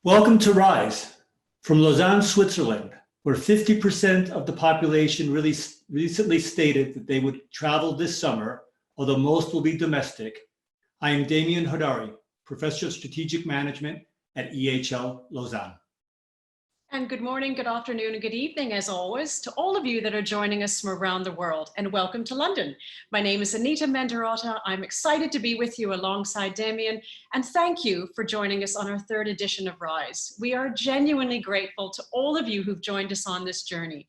Welcome to Rise from Lausanne, Switzerland, where 50% of the population recently stated that they would travel this summer, although most will be domestic. I am Damien Hodari, Professor of Strategic Management at EHL Lausanne. And good morning, good afternoon, and good evening, as always, to all of you that are joining us from around the world, and welcome to London. My name is Anita Menderotta. I'm excited to be with you alongside Damien, and thank you for joining us on our third edition of Rise. We are genuinely grateful to all of you who've joined us on this journey.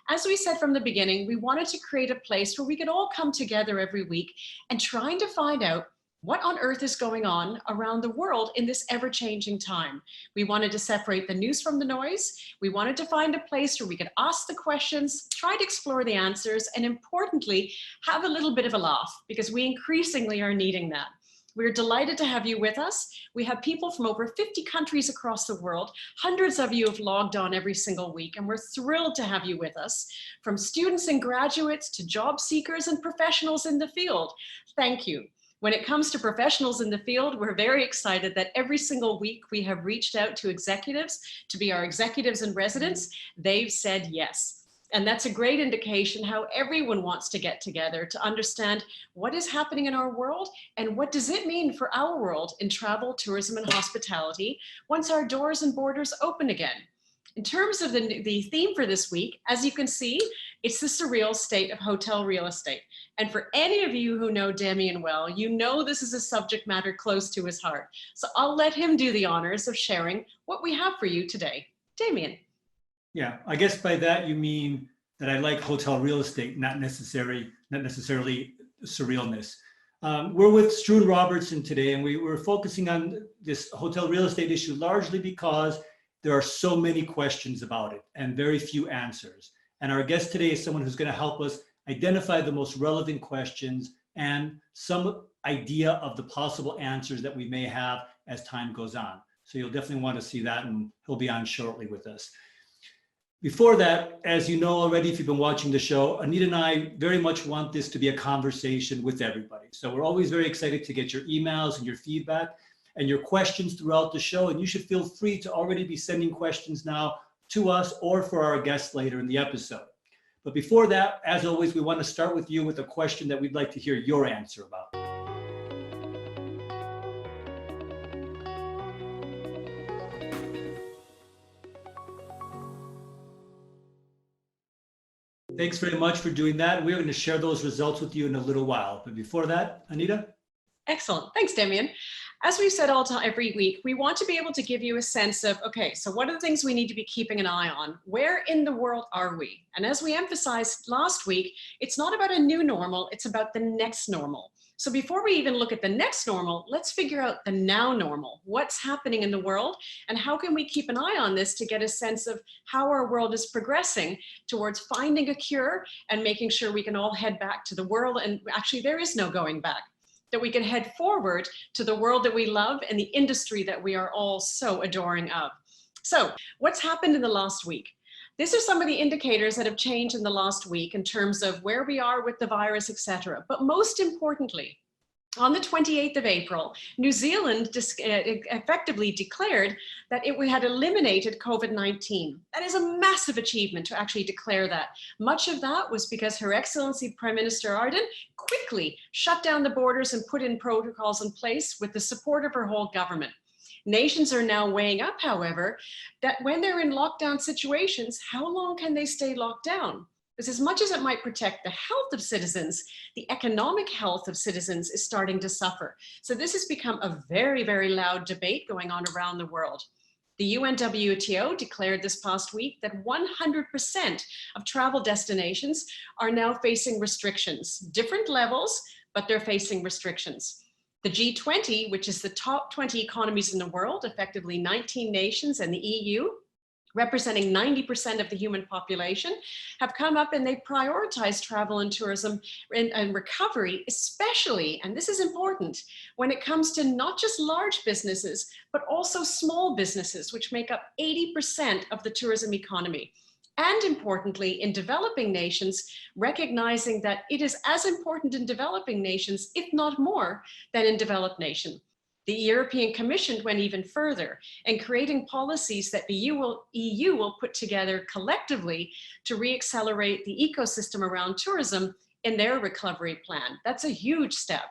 As we said from the beginning, we wanted to create a place where we could all come together every week and trying to find out what on earth is going on around the world in this ever-changing time. We wanted to separate the news from the noise. We wanted to find a place where we could ask the questions, try to explore the answers, and importantly, have a little bit of a laugh, because we increasingly are needing that. We're delighted to have you with us. We have people from over 50 countries across the world. Hundreds of you have logged on every single week, and we're thrilled to have you with us. From students and graduates to job seekers and professionals in the field. Thank you. When it comes to professionals in the field, we're very excited that every single week we have reached out to executives to be our executives in residence. They've said yes. And that's a great indication how everyone wants to get together to understand what is happening in our world and what does it mean for our world in travel, tourism, and hospitality once our doors and borders open again. In terms of the theme for this week, as you can see, it's the surreal state of hotel real estate. And for any of you who know Damien well, you know this is a subject matter close to his heart. So I'll let him do the honors of sharing what we have for you today. Damien. Yeah, I guess by that you mean that I like hotel real estate, not necessarily surrealness. We're with Struan Robertson today, and we're focusing on this hotel real estate issue largely because there are so many questions about it and very few answers. And our guest today is someone who's going to help us identify the most relevant questions and some idea of the possible answers that we may have as time goes on. So you'll definitely want to see that, and he'll be on shortly with us. Before that, as you know already, if you've been watching the show, Anita and I very much want this to be a conversation with everybody. So we're always very excited to get your emails and your feedback and your questions throughout the show. And you should feel free to already be sending questions now to us or for our guests later in the episode. But before that, as always, we want to start with you with a question that we'd like to hear your answer about. Thanks very much for doing that. We're going to share those results with you in a little while. But before that, Anita? Excellent. Thanks, Damien. As we've said every week, we want to be able to give you a sense of, okay, so what are the things we need to be keeping an eye on? Where in the world are we? And as we emphasized last week, it's not about a new normal, it's about the next normal. So before we even look at the next normal, let's figure out the now normal. What's happening in the world, and how can we keep an eye on this to get a sense of how our world is progressing towards finding a cure and making sure we can all head back to the world. And actually, there is no going back. That we can head forward to the world that we love and the industry that we are all so adoring of. So what's happened in the last week? These are some of the indicators that have changed in the last week in terms of where we are with the virus, etc. But most importantly, on the 28th of April, New Zealand effectively declared that it had eliminated COVID-19. That is a massive achievement to actually declare that. Much of that was because Her Excellency Prime Minister Darden quickly shut down the borders and put in protocols in place with the support of her whole government. Nations are now weighing up, however, that when they're in lockdown situations, how long can they stay locked down? Because as much as it might protect the health of citizens, the economic health of citizens is starting to suffer. So this has become a very, very loud debate going on around the world. The UNWTO declared this past week that 100% of travel destinations are now facing restrictions, different levels, but they're facing restrictions. The G20, which is the top 20 economies in the world, effectively 19 nations and the EU, representing 90% of the human population, have come up and they prioritize travel and tourism and recovery, especially, and this is important, when it comes to not just large businesses, but also small businesses, which make up 80% of the tourism economy. And importantly, in developing nations, recognizing that it is as important in developing nations, if not more, than in developed nations. The European Commission went even further in creating policies that the EU will put together collectively to re-accelerate the ecosystem around tourism in their recovery plan. That's a huge step.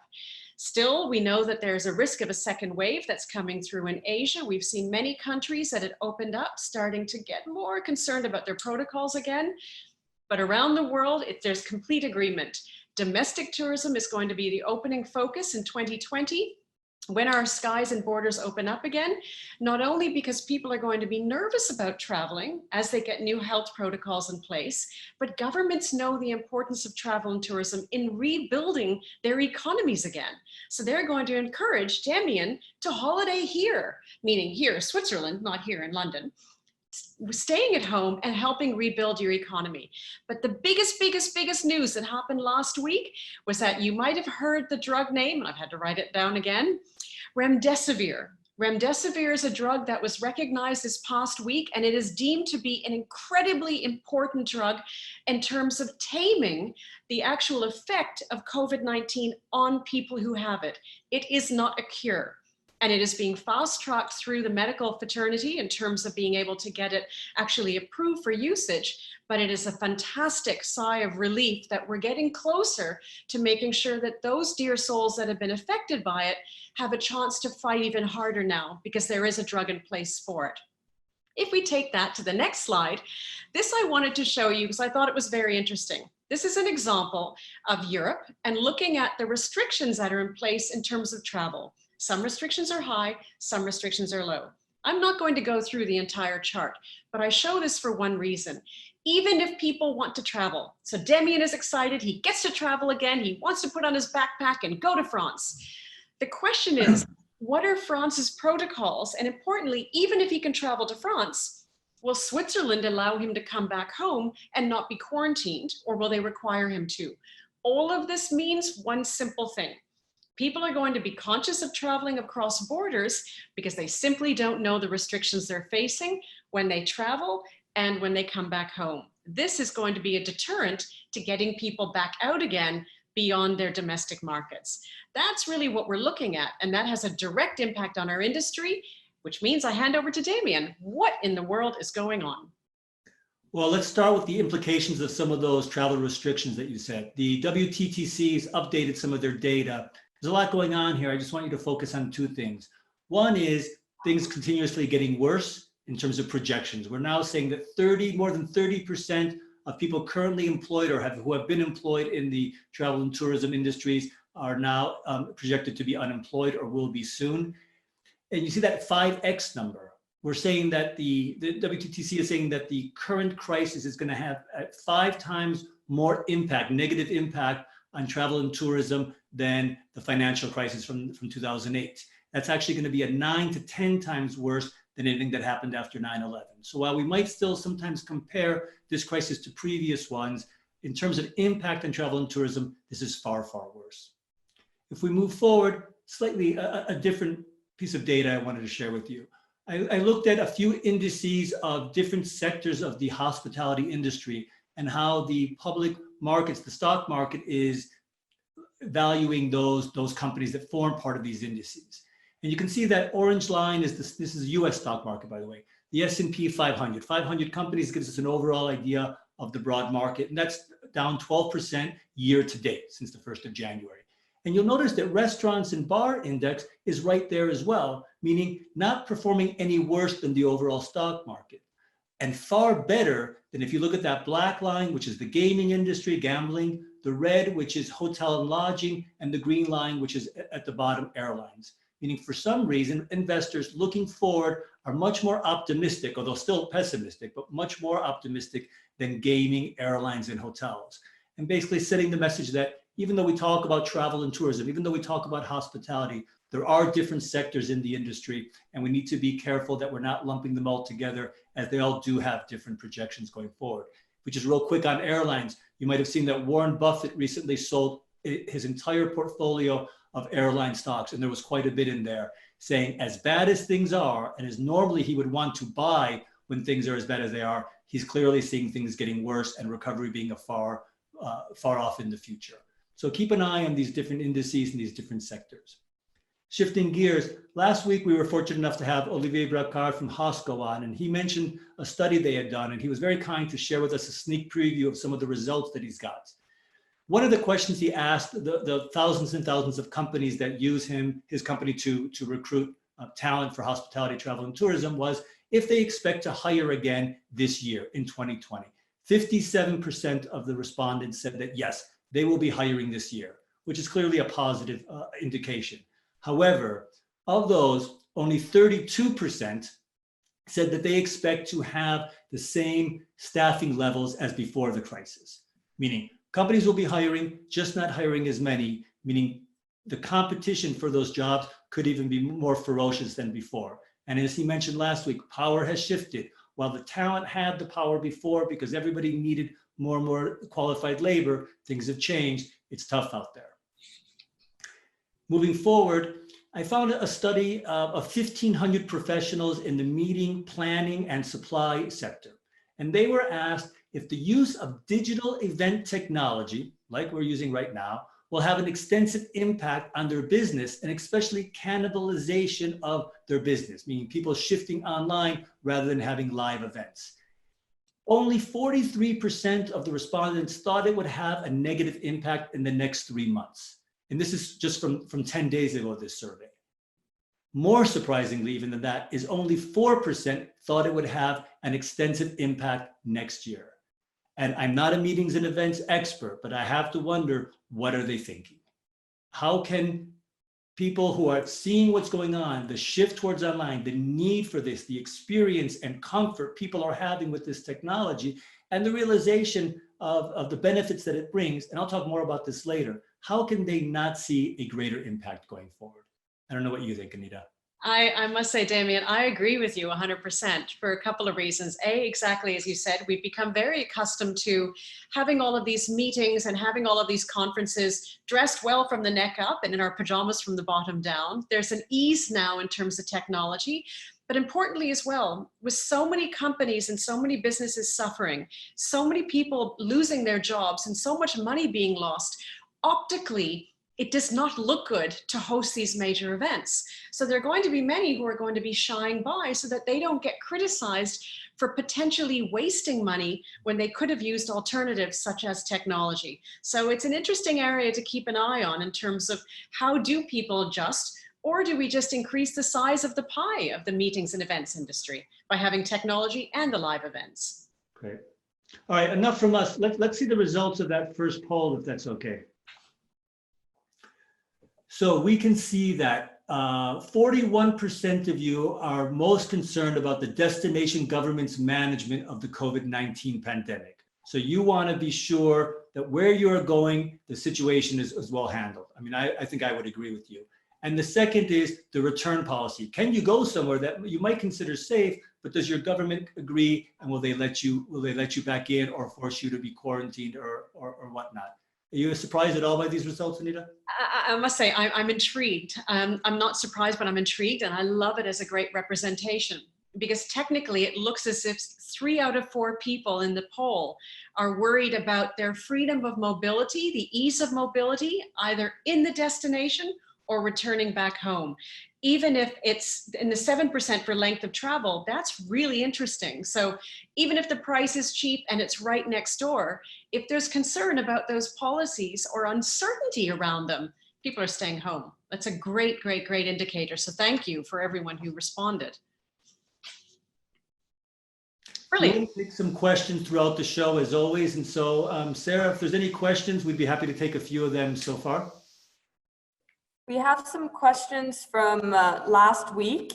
Still, we know that there's a risk of a second wave that's coming through in Asia. We've seen many countries that had opened up starting to get more concerned about their protocols again. But around the world, there's complete agreement. Domestic tourism is going to be the opening focus in 2020 when our skies and borders open up again, not only because people are going to be nervous about traveling as they get new health protocols in place, but governments know the importance of travel and tourism in rebuilding their economies again. So they're going to encourage Damien to holiday here, meaning here, Switzerland, not here in London, staying at home and helping rebuild your economy. But the biggest news that happened last week was that you might have heard the drug name, and I've had to write it down again, remdesivir. Remdesivir is a drug that was recognized this past week, and it is deemed to be an incredibly important drug in terms of taming the actual effect of COVID-19 on people who have it. It is not a cure. And it is being fast-tracked through the medical fraternity in terms of being able to get it actually approved for usage. But it is a fantastic sigh of relief that we're getting closer to making sure that those dear souls that have been affected by it have a chance to fight even harder now, because there is a drug in place for it. If we take that to the next slide, this I wanted to show you because I thought it was very interesting. This is an example of Europe and looking at the restrictions that are in place in terms of travel. Some restrictions are high, some restrictions are low. I'm not going to go through the entire chart, but I show this for one reason. Even if people want to travel, so Damien is excited, he gets to travel again, he wants to put on his backpack and go to France. The question is, what are France's protocols? And importantly, even if he can travel to France, will Switzerland allow him to come back home and not be quarantined, or will they require him to? All of this means one simple thing. People are going to be conscious of traveling across borders because they simply don't know the restrictions they're facing when they travel and when they come back home. This is going to be a deterrent to getting people back out again beyond their domestic markets. That's really what we're looking at, and that has a direct impact on our industry, which means I hand over to Damien. What in the world is going on? Well, let's start with the implications of some of those travel restrictions that you said. The WTTC's updated some of their data. There's a lot going on here. I just want you to focus on two things. One is things continuously getting worse in terms of projections. We're now saying that more than 30% of people currently employed or who have been employed in the travel and tourism industries are now projected to be unemployed or will be soon. And you see that 5X number. We're saying that the WTTC is saying that the current crisis is going to have 5 times more impact, negative impact on travel and tourism than the financial crisis from 2008. That's actually going to be 9 to 10 times worse than anything that happened after 9/11. So while we might still sometimes compare this crisis to previous ones, in terms of impact on travel and tourism, this is far, far worse. If we move forward, slightly a different piece of data I wanted to share with you. I looked at a few indices of different sectors of the hospitality industry and how the public markets, the stock market, is valuing those companies that form part of these indices. And you can see that orange line is this is US stock market, by the way. The S&P 500. 500 companies gives us an overall idea of the broad market, and that's down 12% year to date since the 1st of January. And you'll notice that restaurants and bar index is right there as well, meaning not performing any worse than the overall stock market. And far better than if you look at that black line, which is the gaming industry, gambling, the red, which is hotel and lodging, and the green line, which is at the bottom, airlines. Meaning for some reason, investors looking forward are much more optimistic, although still pessimistic, but much more optimistic than gaming, airlines, and hotels. And basically setting the message that even though we talk about travel and tourism, even though we talk about hospitality, there are different sectors in the industry, and we need to be careful that we're not lumping them all together, as they all do have different projections going forward. Which is real quick on airlines. You might have seen that Warren Buffett recently sold his entire portfolio of airline stocks, and there was quite a bit in there, saying as bad as things are, and as normally he would want to buy when things are as bad as they are, he's clearly seeing things getting worse and recovery being far off in the future. So keep an eye on these different indices and these different sectors. Shifting gears, last week we were fortunate enough to have Olivier Bracard from Hosco on, and he mentioned a study they had done, and he was very kind to share with us a sneak preview of some of the results that he's got. One of the questions he asked the thousands and thousands of companies that use his company to recruit talent for hospitality, travel, and tourism was if they expect to hire again this year in 2020. 57% of the respondents said that yes, they will be hiring this year, which is clearly a positive indication. However, of those, only 32% said that they expect to have the same staffing levels as before the crisis, meaning companies will be hiring, just not hiring as many, meaning the competition for those jobs could even be more ferocious than before. And as he mentioned last week, power has shifted. While the talent had the power before because everybody needed more and more qualified labor, things have changed. It's tough out there. Moving forward, I found a study of 1,500 professionals in the meeting, planning, and supply sector. And they were asked if the use of digital event technology, like we're using right now, will have an extensive impact on their business and especially cannibalization of their business, meaning people shifting online rather than having live events. Only 43% of the respondents thought it would have a negative impact in the next 3 months. And this is just from 10 days ago, this survey. More surprisingly, even than that, is only 4% thought it would have an extensive impact next year. And I'm not a meetings and events expert, but I have to wonder, what are they thinking? How can people who are seeing what's going on, the shift towards online, the need for this, the experience and comfort people are having with this technology, and the realization of the benefits that it brings, and I'll talk more about this later, how can they not see a greater impact going forward? I don't know what you think, Anita. I must say, Damien, I agree with you 100% for a couple of reasons. A, exactly as you said, we've become very accustomed to having all of these meetings and having all of these conferences dressed well from the neck up and in our pajamas from the bottom down. There's an ease now in terms of technology, but importantly as well, with so many companies and so many businesses suffering, so many people losing their jobs and so much money being lost, optically, it does not look good to host these major events. So there are going to be many who are going to be shying by so that they don't get criticized for potentially wasting money when they could have used alternatives such as technology. So it's an interesting area to keep an eye on in terms of how do people adjust, or do we just increase the size of the pie of the meetings and events industry by having technology and the live events? Great. All right, enough from us. Let's see the results of that first poll, if that's okay. So we can see that 41% of you are most concerned about the destination government's management of the COVID-19 pandemic. So you want to be sure that where you're going, the situation is well handled. I mean, I think I would agree with you. And the second is the return policy. Can you go somewhere that you might consider safe, but does your government agree, and will they let you back in or force you to be quarantined or whatnot? Are you surprised at all by these results, Anita? I must say, I'm intrigued. I'm not surprised, but I'm intrigued, and I love it as a great representation, because technically it looks as if 3 out of 4 people in the poll are worried about their freedom of mobility, the ease of mobility, either in the destination or returning back home. Even if it's in the 7% for length of travel, that's really interesting. So even if the price is cheap and it's right next door, if there's concern about those policies or uncertainty around them, people are staying home. That's a great, great, great indicator. So thank you for everyone who responded. Brilliant. We'll take some questions throughout the show as always. And so Sarah, if there's any questions, we'd be happy to take a few of them so far. We have some questions from last week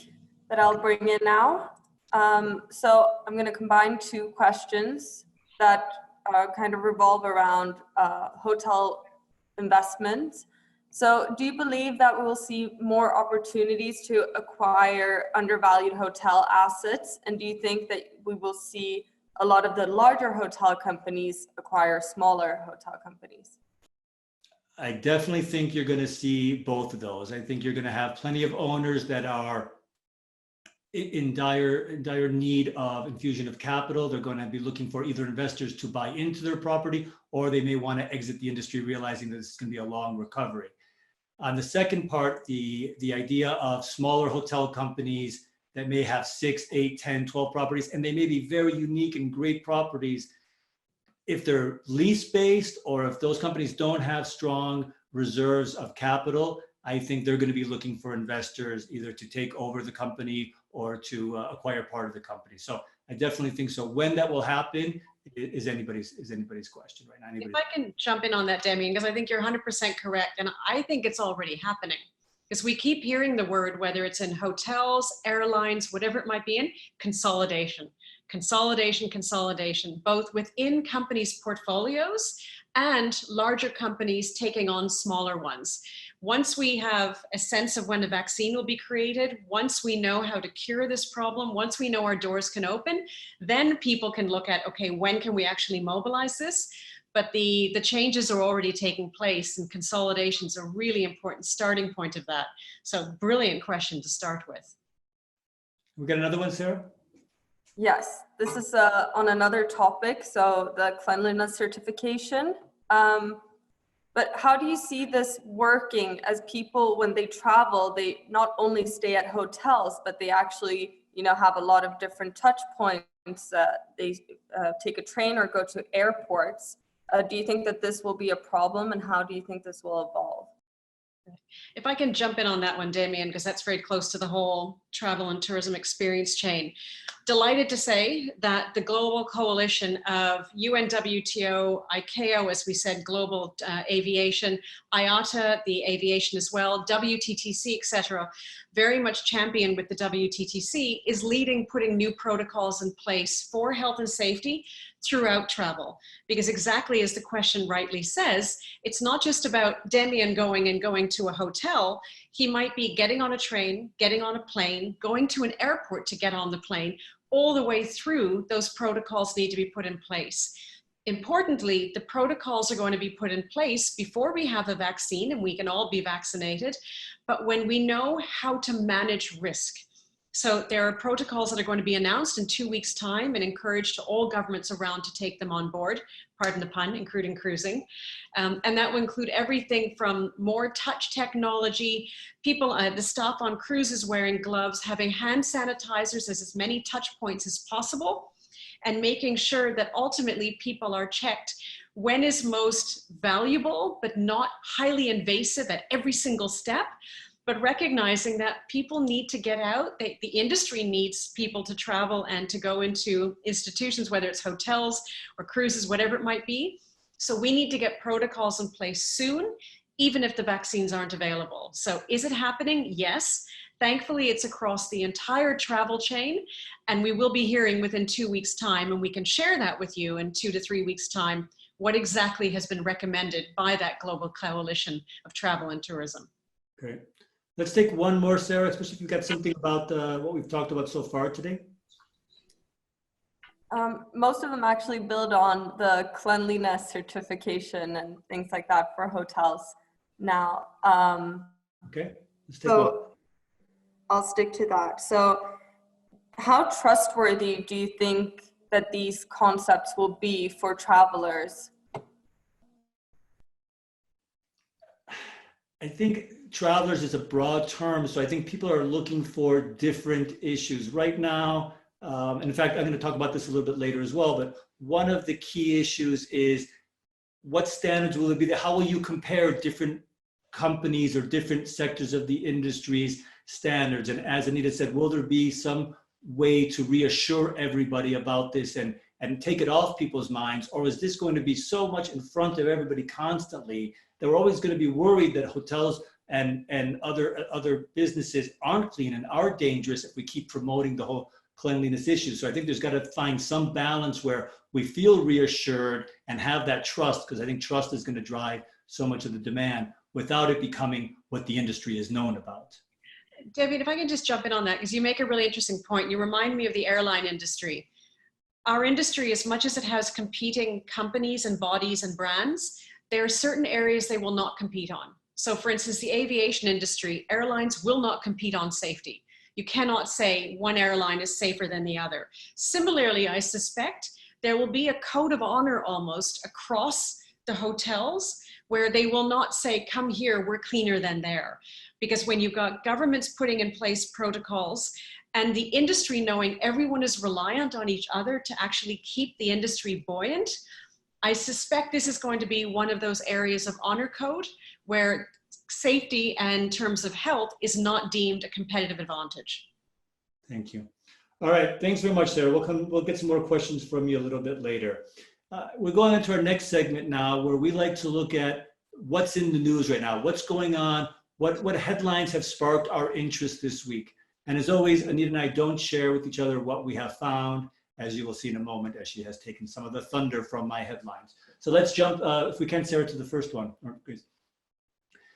that I'll bring in now. So I'm going to combine 2 questions that kind of revolve around hotel investments. So do you believe that we will see more opportunities to acquire undervalued hotel assets? And do you think that we will see a lot of the larger hotel companies acquire smaller hotel companies? I definitely think you're going to see both of those. I think you're going to have plenty of owners that are in dire need of infusion of capital. They're going to be looking for either investors to buy into their property, or they may want to exit the industry realizing that this is going to be a long recovery. On the second part, the idea of smaller hotel companies that may have 6, 8, 10, 12 properties, and they may be very unique and great properties. If they're lease-based or if those companies don't have strong reserves of capital, I think they're going to be looking for investors either to take over the company or to acquire part of the company. So I definitely think so. When that will happen is anybody's question right now. If I can jump in on that, Damien, because I think you're 100% correct. And I think it's already happening. Because we keep hearing the word, whether it's in hotels, airlines, whatever it might be in, consolidation, consolidation, consolidation, both within companies' portfolios and larger companies taking on smaller ones. Once we have a sense of when a vaccine will be created, once we know how to cure this problem, once we know our doors can open, then people can look at, okay, when can we actually mobilize this? But the changes are already taking place, and consolidation's a really important starting point of that. So brilliant question to start with. We got another one, Sarah? Yes, this is on another topic, so the cleanliness certification. But how do you see this working as people, when they travel, they not only stay at hotels, but they actually, have a lot of different touch points. They take a train or go to airports. Do you think that this will be a problem, and how do you think this will evolve? If I can jump in on that one, Damien, because that's very close to the whole travel and tourism experience chain. Delighted to say that the global coalition of UNWTO, ICAO, as we said, global aviation, IATA, the aviation as well, WTTC, etc., very much championed with the WTTC, is leading, putting new protocols in place for health and safety throughout travel. Because exactly as the question rightly says, it's not just about Damien going to a hotel. He might be getting on a train, getting on a plane, going to an airport to get on the plane. All the way through, those protocols need to be put in place. Importantly, the protocols are going to be put in place before we have a vaccine, and we can all be vaccinated, but when we know how to manage risk. So there are protocols that are going to be announced in 2 weeks' time and encouraged to all governments around to take them on board, pardon the pun, including cruising. And that will include everything from more touch technology, people, the staff on cruises wearing gloves, having hand sanitizers as many touch points as possible, and making sure that ultimately people are checked when is most valuable, but not highly invasive at every single step. But recognizing that people need to get out, the industry needs people to travel and to go into institutions, whether it's hotels or cruises, whatever it might be. So we need to get protocols in place soon, even if the vaccines aren't available. So is it happening? Yes. Thankfully, it's across the entire travel chain, and we will be hearing within 2 weeks' time, and we can share that with you in 2 to 3 weeks' time, what exactly has been recommended by that global coalition of travel and tourism. Great. Let's take one more, Sarah, especially if you've got something about what we've talked about so far today. Most of them actually build on the cleanliness certification and things like that for hotels now. Okay, let's take one. I'll stick to that. So how trustworthy do you think that these concepts will be for travelers? I think travelers is a broad term, so I think people are looking for different issues right now. And in fact, I'm going to talk about this a little bit later as well, but one of the key issues is what standards will it be? How will you compare different companies or different sectors of the industry's standards? And as Anita said, will there be some way to reassure everybody about this and take it off people's minds? Or is this going to be so much in front of everybody constantly that we're always going to be worried that hotels and other businesses aren't clean and are dangerous if we keep promoting the whole cleanliness issue? So I think there's got to find some balance where we feel reassured and have that trust, because I think trust is going to drive so much of the demand without it becoming what the industry is known about. David, if I can just jump in on that, because you make a really interesting point. You remind me of the airline industry. Our industry, as much as it has competing companies and bodies and brands, there are certain areas they will not compete on. So for instance, the aviation industry, airlines will not compete on safety. You cannot say one airline is safer than the other. Similarly, I suspect there will be a code of honor almost across the hotels where they will not say, come here, we're cleaner than there. Because when you've got governments putting in place protocols and the industry knowing everyone is reliant on each other to actually keep the industry buoyant, I suspect this is going to be one of those areas of honor code where safety and terms of health is not deemed a competitive advantage. Thank you. All right, thanks very much, Sarah. We'll get some more questions from you a little bit later. We're going into our next segment now, where we like to look at what's in the news right now, what's going on, what headlines have sparked our interest this week. And as always, Anita and I don't share with each other what we have found, as you will see in a moment, as she has taken some of the thunder from my headlines. So let's jump, if we can, Sarah, to the first one.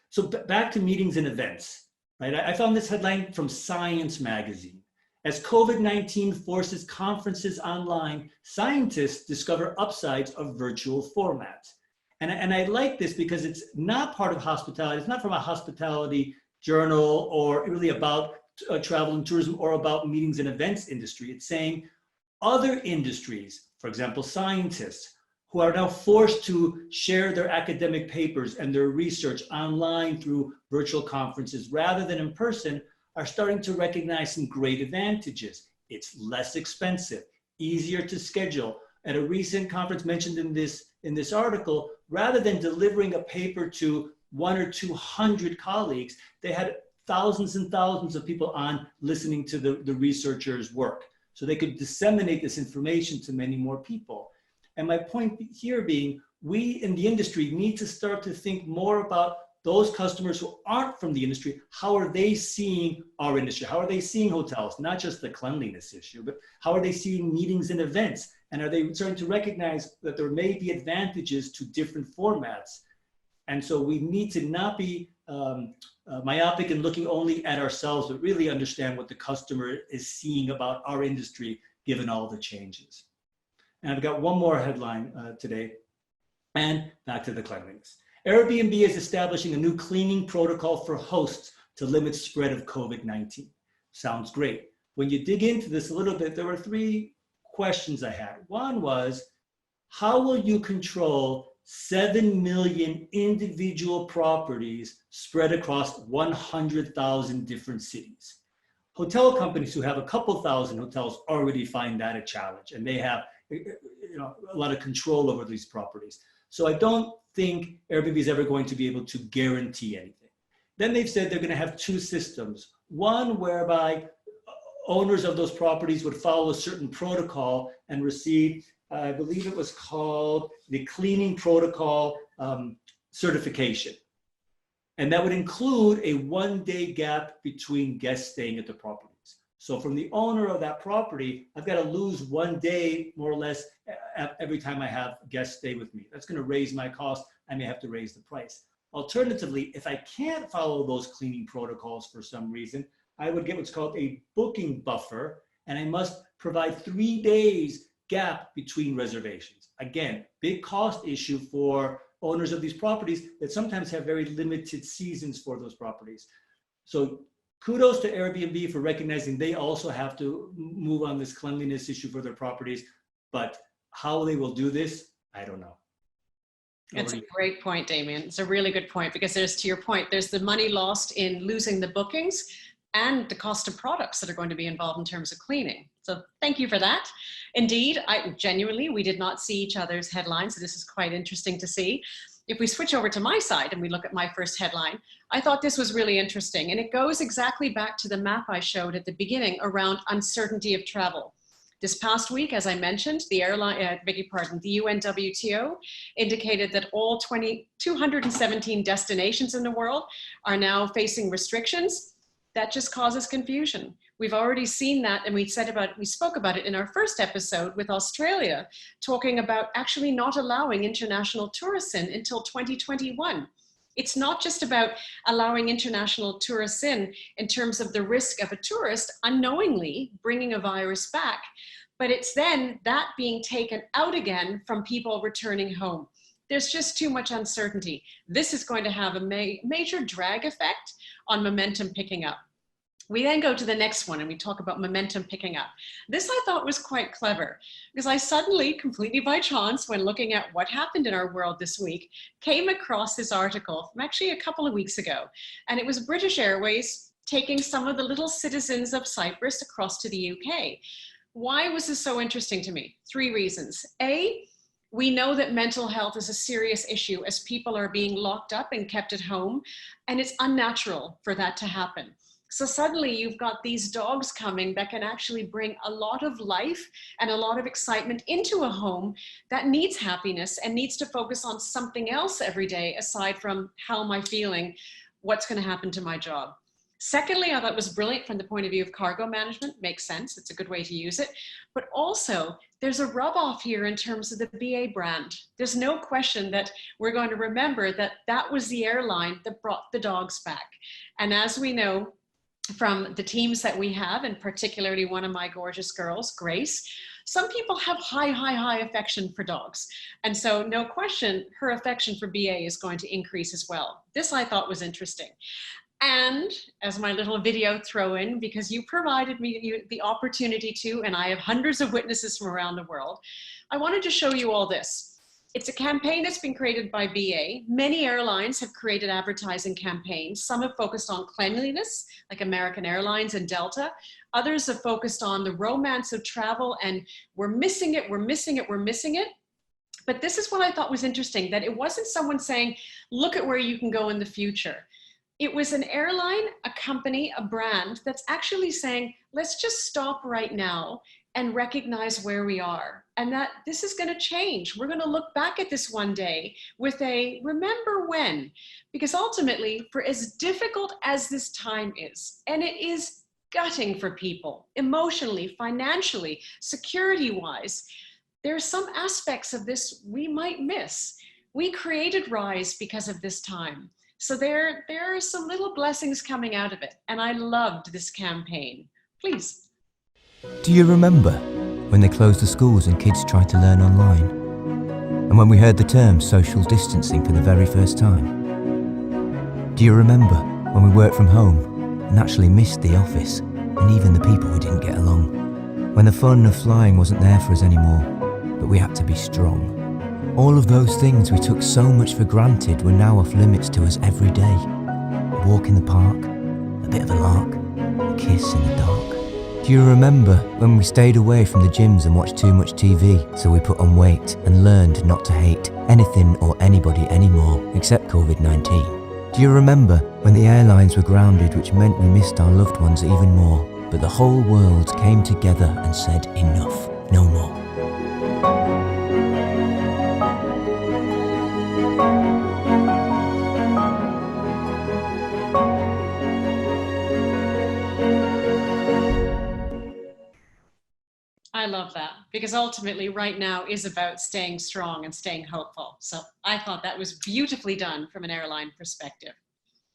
So back to meetings and events, right? I found this headline from Science magazine. As COVID-19 forces conferences online, scientists discover upsides of virtual formats. And I like this because it's not part of hospitality. It's not from a hospitality journal or really about travel and tourism or about meetings and events industry. It's saying other industries, for example, scientists, who are now forced to share their academic papers and their research online through virtual conferences rather than in person, are starting to recognize some great advantages. It's less expensive, easier to schedule. At a recent conference mentioned in this article, rather than delivering a paper to 100 or 200 colleagues, they had thousands and thousands of people on listening to the researchers' work. So they could disseminate this information to many more people. And my point here being, we in the industry need to start to think more about those customers who aren't from the industry. How are they seeing our industry? How are they seeing hotels? Not just the cleanliness issue, but how are they seeing meetings and events? And are they starting to recognize that there may be advantages to different formats? And so we need to not be myopic and looking only at ourselves, but really understand what the customer is seeing about our industry, given all the changes. And I've got one more headline today, and back to the cleanliness. Airbnb is establishing a new cleaning protocol for hosts to limit spread of COVID-19. Sounds great. When you dig into this a little bit, there were three questions I had. One was, how will you control 7 million individual properties spread across 100,000 different cities? Hotel companies who have a couple thousand hotels already find that a challenge, and they have a lot of control over these properties. So I don't think Airbnb is ever going to be able to guarantee anything. Then they've said they're going to have two systems. One whereby owners of those properties would follow a certain protocol and receive, I believe it was called the cleaning protocol certification. And that would include a 1-day gap between guests staying at the properties. So from the owner of that property, I've got to lose 1 day, more or less, every time I have guests stay with me. That's going to raise my cost. I may have to raise the price. Alternatively, if I can't follow those cleaning protocols for some reason, I would get what's called a booking buffer, and I must provide 3 days gap between reservations. Again, big cost issue for owners of these properties that sometimes have very limited seasons for those properties. So kudos to Airbnb for recognizing they also have to move on this cleanliness issue for their properties, but how they will do this, I don't know. It's a great point, Damien. It's a really good point, because there's, to your point, there's the money lost in losing the bookings and the cost of products that are going to be involved in terms of cleaning. So thank you for that. Indeed, we did not see each other's headlines, so this is quite interesting to see. If we switch over to my side and we look at my first headline, I thought this was really interesting, and it goes exactly back to the map I showed at the beginning around uncertainty of travel. This past week, as I mentioned, the UNWTO indicated that all 217 destinations in the world are now facing restrictions. That just causes confusion. We've already seen that, and we spoke about it in our first episode with Australia, talking about actually not allowing international tourists in until 2021. It's not just about allowing international tourists in terms of the risk of a tourist unknowingly bringing a virus back, but it's then that being taken out again from people returning home. There's just too much uncertainty. This is going to have a major drag effect on momentum picking up. We then go to the next one and we talk about momentum picking up. This I thought was quite clever because I suddenly, completely by chance, when looking at what happened in our world this week, came across this article from actually a couple of weeks ago. And it was British Airways taking some of the little citizens of Cyprus across to the UK. Why was this so interesting to me? 3 reasons. A, we know that mental health is a serious issue as people are being locked up and kept at home, and it's unnatural for that to happen. So suddenly you've got these dogs coming that can actually bring a lot of life and a lot of excitement into a home that needs happiness and needs to focus on something else every day aside from how am I feeling, what's going to happen to my job. Secondly, I thought it was brilliant from the point of view of cargo management. Makes sense. It's a good way to use it. But also, there's a rub off here in terms of the BA brand. There's no question that we're going to remember that that was the airline that brought the dogs back. And as we know, from the teams that we have, and particularly one of my gorgeous girls, Grace, some people have high affection for dogs. And so no question, her affection for BA is going to increase as well. This I thought was interesting. And as my little video throw in, because you provided me the opportunity to, and I have hundreds of witnesses from around the world, I wanted to show you all this. It's a campaign that's been created by BA. Many airlines have created advertising campaigns. Some have focused on cleanliness, like American Airlines and Delta. Others have focused on the romance of travel and we're missing it, we're missing it, we're missing it. But this is what I thought was interesting, that it wasn't someone saying, look at where you can go in the future. It was an airline, a company, a brand that's actually saying, let's just stop right now and recognize where we are, and that this is going to change. We're going to look back at this one day with a remember when, because ultimately, for as difficult as this time is, and it is gutting for people, emotionally, financially, security-wise, there are some aspects of this we might miss. We created Rise because of this time. So there are some little blessings coming out of it, and I loved this campaign. Please. Do you remember when they closed the schools and kids tried to learn online? And when we heard the term social distancing for the very first time? Do you remember when we worked from home and actually missed the office and even the people we didn't get along? When the fun of flying wasn't there for us anymore, but we had to be strong. All of those things we took so much for granted were now off limits to us every day. A walk in the park, a bit of a lark, a kiss in the dark. Do you remember when we stayed away from the gyms and watched too much TV, so we put on weight and learned not to hate anything or anybody anymore except COVID-19? Do you remember when the airlines were grounded, which meant we missed our loved ones even more, but the whole world came together and said enough, no more? I love that, because ultimately right now is about staying strong and staying hopeful. So I thought that was beautifully done from an airline perspective.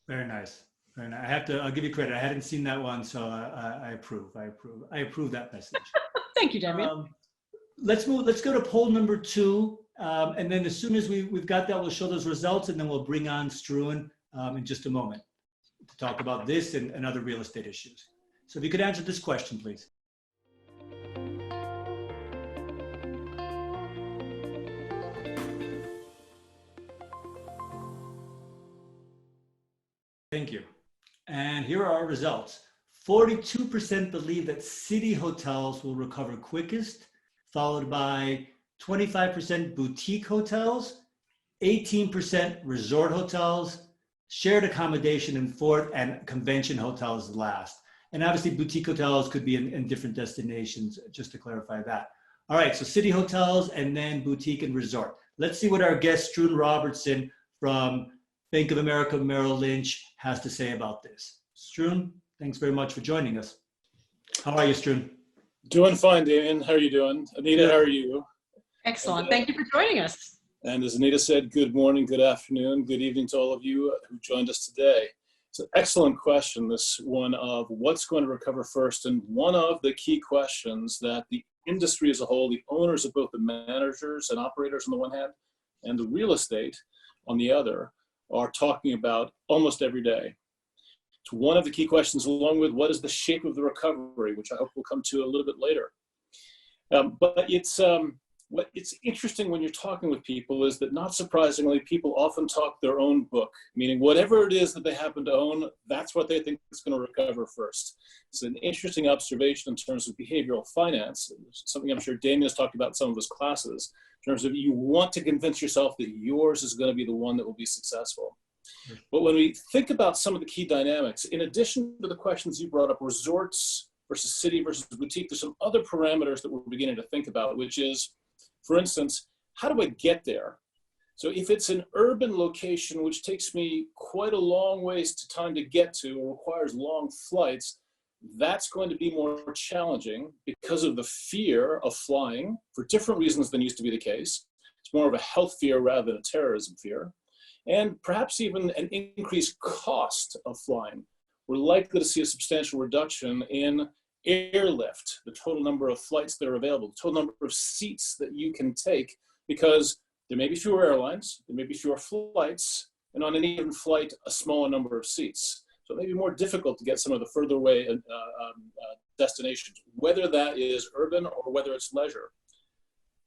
Very nice. Very nice. I'll give you credit. I hadn't seen that one, so I approve. I approve that message. Thank you, Demian. Let's go to poll number 2. And then as soon as we've got that, we'll show those results, and then we'll bring on Struan in just a moment to talk about this and other real estate issues. So if you could answer this question, please. Thank you. And here are our results. 42% believe that city hotels will recover quickest, followed by 25% boutique hotels, 18% resort hotels, shared accommodation in fourth, and convention hotels last. And obviously boutique hotels could be in different destinations, just to clarify that. All right, so city hotels and then boutique and resort. Let's see what our guest Struan Robertson from Bank of America Merrill Lynch has to say about this. Struan, thanks very much for joining us. How are you, Struan? Doing fine, Damian. How are you doing? Anita, how are you? Excellent. Thank you for joining us. And as Anita said, good morning, good afternoon, good evening to all of you who joined us today. It's an excellent question, this one of what's going to recover first, and one of the key questions that the industry as a whole, the owners of both the managers and operators on the one hand, and the real estate on the other, are talking about almost every day. It's one of the key questions, along with what is the shape of the recovery, which I hope we'll come to a little bit later. But it's interesting when you're talking with people is that, not surprisingly, people often talk their own book, meaning whatever it is that they happen to own, that's what they think is going to recover first. It's an interesting observation in terms of behavioral finance, something I'm sure Damien has talked about in some of his classes, in terms of you want to convince yourself that yours is going to be the one that will be successful. But when we think about some of the key dynamics, in addition to the questions you brought up, resorts versus city versus boutique, there's some other parameters that we're beginning to think about, which is, for instance, how do I get there? So if it's an urban location, which takes me quite a long ways to time to get to or requires long flights, that's going to be more challenging because of the fear of flying for different reasons than used to be the case. It's more of a health fear rather than a terrorism fear. And perhaps even an increased cost of flying. We're likely to see a substantial reduction in airlift, the total number of flights that are available, the total number of seats that you can take, because there may be fewer airlines, there may be fewer flights, and on any given flight, a smaller number of seats. So it may be more difficult to get some of the further away destinations, whether that is urban or whether it's leisure.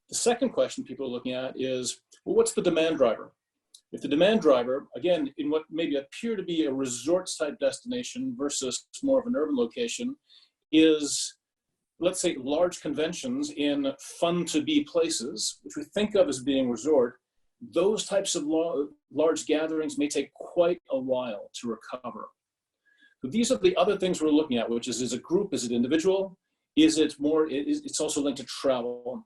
The second question people are looking at is, well, what's the demand driver? If the demand driver, again, in what maybe appear to be a resorts type destination versus more of an urban location, is, let's say, large conventions in fun to be places, which we think of as being resort, those types of large gatherings may take quite a while to recover. So these are the other things we're looking at, which is it group, is it individual? Is it more, it's also linked to travel.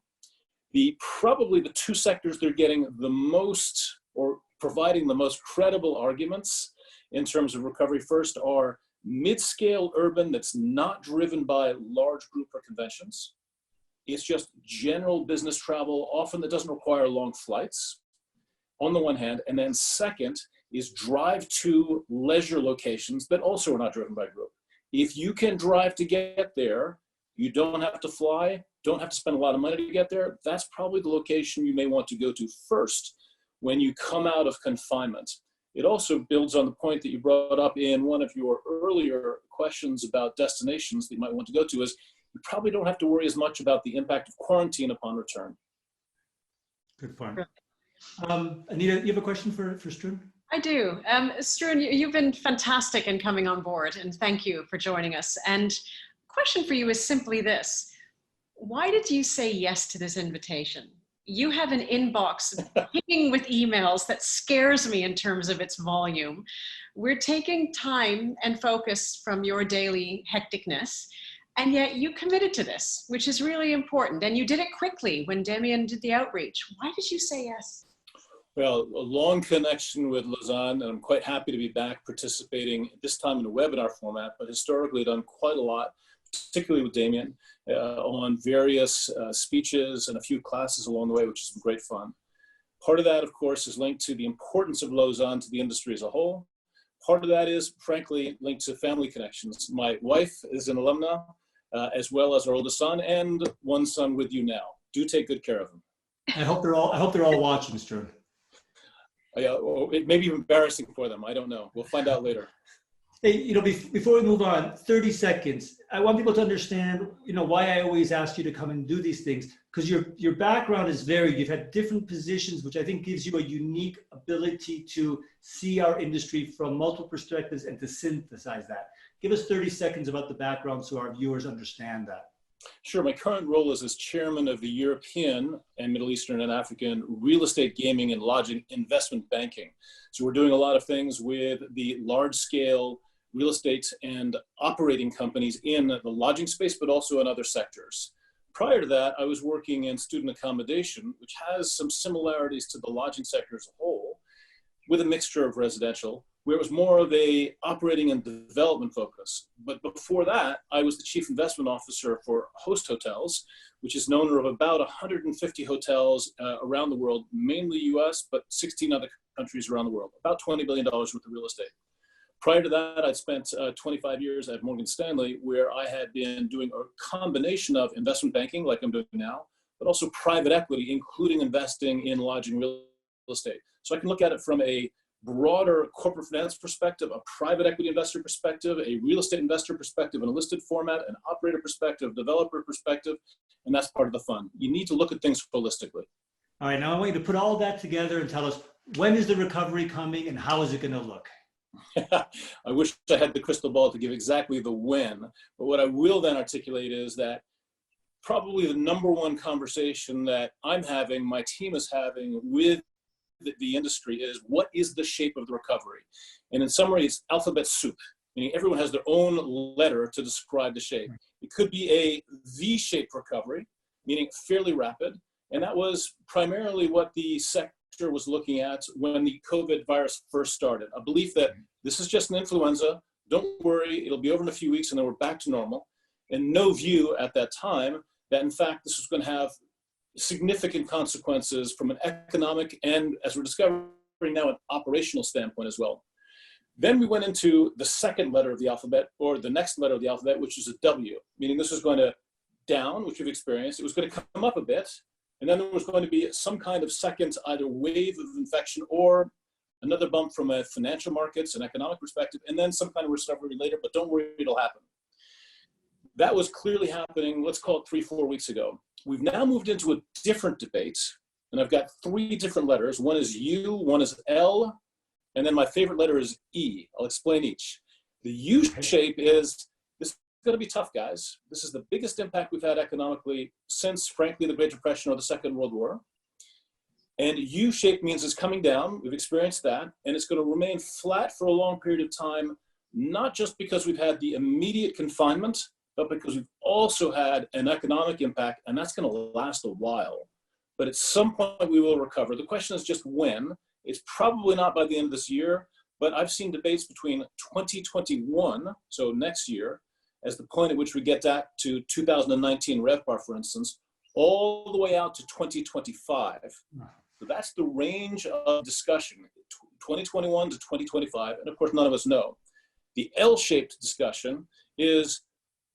Probably the two sectors that are getting the most, or providing the most credible arguments in terms of recovery first, are mid-scale urban that's not driven by large group or conventions. It's just general business travel, often that doesn't require long flights, on the one hand. And then second is drive to leisure locations that also are not driven by group. If you can drive to get there, you don't have to fly, don't have to spend a lot of money to get there, that's probably the location you may want to go to first when you come out of confinement. It also builds on the point that you brought up in one of your earlier questions about destinations that you might want to go to, is you probably don't have to worry as much about the impact of quarantine upon return. Good point. Anita, you have a question for Struan? I do. Struan, you've been fantastic in coming on board, and thank you for joining us. And question for you is simply this: why did you say yes to this invitation? You have an inbox pinging with emails that scares me in terms of its volume. We're taking time and focus from your daily hecticness, and yet you committed to this, which is really important. And you did it quickly when Damien did the outreach. Why did you say yes? Well, a long connection with Lausanne, and I'm quite happy to be back participating this time in a webinar format, but historically done quite a lot, particularly with Damien, on various speeches and a few classes along the way, which has been great fun. Part of that, of course, is linked to the importance of Lausanne to the industry as a whole. Part of that is, frankly, linked to family connections. My wife is an alumna, as well as our oldest son, and one son with you now. Do take good care of them. I hope they're all watching, Struan. It may be embarrassing for them. I don't know. We'll find out later. Hey, before we move on, 30 seconds. I want people to understand, why I always ask you to come and do these things, because your background is varied. You've had different positions, which I think gives you a unique ability to see our industry from multiple perspectives and to synthesize that. Give us 30 seconds about the background so our viewers understand that. Sure. My current role is as chairman of the European and Middle Eastern and African Real Estate, Gaming, and Lodging Investment Banking. So we're doing a lot of things with the large-scale real estate and operating companies in the lodging space, but also in other sectors. Prior to that, I was working in student accommodation, which has some similarities to the lodging sector as a whole, with a mixture of residential, where it was more of a operating and development focus. But before that, I was the chief investment officer for Host Hotels, which is an owner of about 150 hotels around the world, mainly US, but 16 other countries around the world, about $20 billion worth of real estate. Prior to that, I'd spent 25 years at Morgan Stanley, where I had been doing a combination of investment banking, like I'm doing now, but also private equity, including investing in lodging real estate. So I can look at it from a broader corporate finance perspective, a private equity investor perspective, a real estate investor perspective in a listed format, an operator perspective, developer perspective, and that's part of the fun. You need to look at things holistically. All right, now I want you to put all that together and tell us, when is the recovery coming and how is it going to look? I wish I had the crystal ball to give exactly the when, but what I will then articulate is that probably the number one conversation that I'm having, my team is having with the industry is, what is the shape of the recovery? And in summary, it's alphabet soup, meaning everyone has their own letter to describe the shape. It could be a V-shaped recovery, meaning fairly rapid. And that was primarily what the sector was looking at when the COVID virus first started. A belief that this is just an influenza, don't worry, it'll be over in a few weeks and then we're back to normal. And no view at that time that in fact this was going to have significant consequences from an economic and, as we're discovering now, an operational standpoint as well. Then we went into the second letter of the alphabet, or the next letter of the alphabet, which is a W, meaning this was going to down, which we've experienced. It was going to come up a bit, and then there was going to be some kind of second either wave of infection or another bump from a financial markets and economic perspective, and then some kind of recovery later, but don't worry, it'll happen. That was clearly happening, let's call it 3-4 weeks ago. We've now moved into a different debate, and I've got 3 different letters. One is U, one is L, and then my favorite letter is E. I'll explain each. The U shape is, this is going to be tough, guys. This is the biggest impact we've had economically since, frankly, the Great Depression or the Second World War. And U shape means it's coming down. We've experienced that, and it's going to remain flat for a long period of time, not just because we've had the immediate confinement, but because we've also had an economic impact, and that's going to last a while. But at some point we will recover. The question is just when. It's probably not by the end of this year, but I've seen debates between 2021, so next year, as the point at which we get back to 2019 RevPAR, for instance, all the way out to 2025. So that's the range of discussion, 2021 to 2025, and of course none of us know. The L-shaped discussion is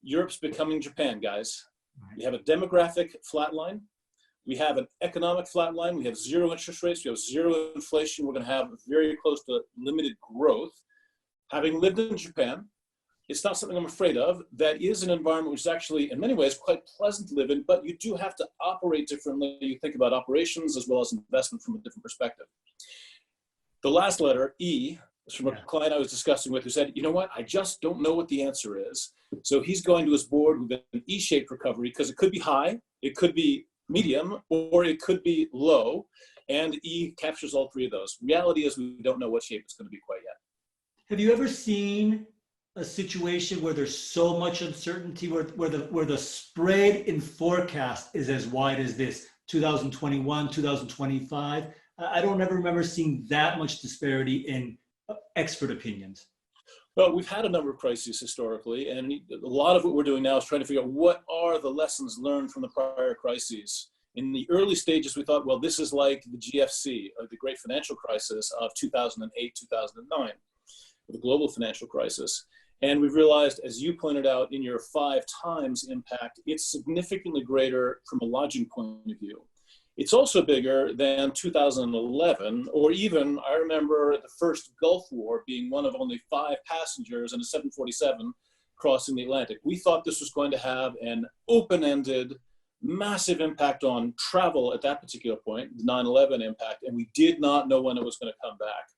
Europe's becoming Japan, guys. We have a demographic flatline. We have an economic flatline. We have zero interest rates. We have zero inflation. We're going to have very close to limited growth. Having lived in Japan, it's not something I'm afraid of. That is an environment which is actually, in many ways, quite pleasant to live in, but you do have to operate differently. You think about operations as well as investment from a different perspective. The last letter, E, was from a client I was discussing with who said, you know what, I just don't know what the answer is. So he's going to his board with an E-shaped recovery because it could be high, it could be medium, or it could be low, and E captures all 3 of those. Reality is we don't know what shape it's going to be quite yet. Have you ever seen a situation where there's so much uncertainty, where the spread in forecast is as wide as this, 2021, 2025? I don't ever remember seeing that much disparity in expert opinions. Well, we've had a number of crises historically, and a lot of what we're doing now is trying to figure out what are the lessons learned from the prior crises. In the early stages, we thought, well, this is like the GFC, or the great financial crisis of 2008, 2009, the global financial crisis. And we've realized, as you pointed out in your 5 times impact, it's significantly greater from a lodging point of view. It's also bigger than 2011, or even, I remember the first Gulf War being one of only 5 passengers in a 747 crossing the Atlantic. We thought this was going to have an open-ended, massive impact on travel at that particular point, the 9/11 impact, and we did not know when it was going to come back.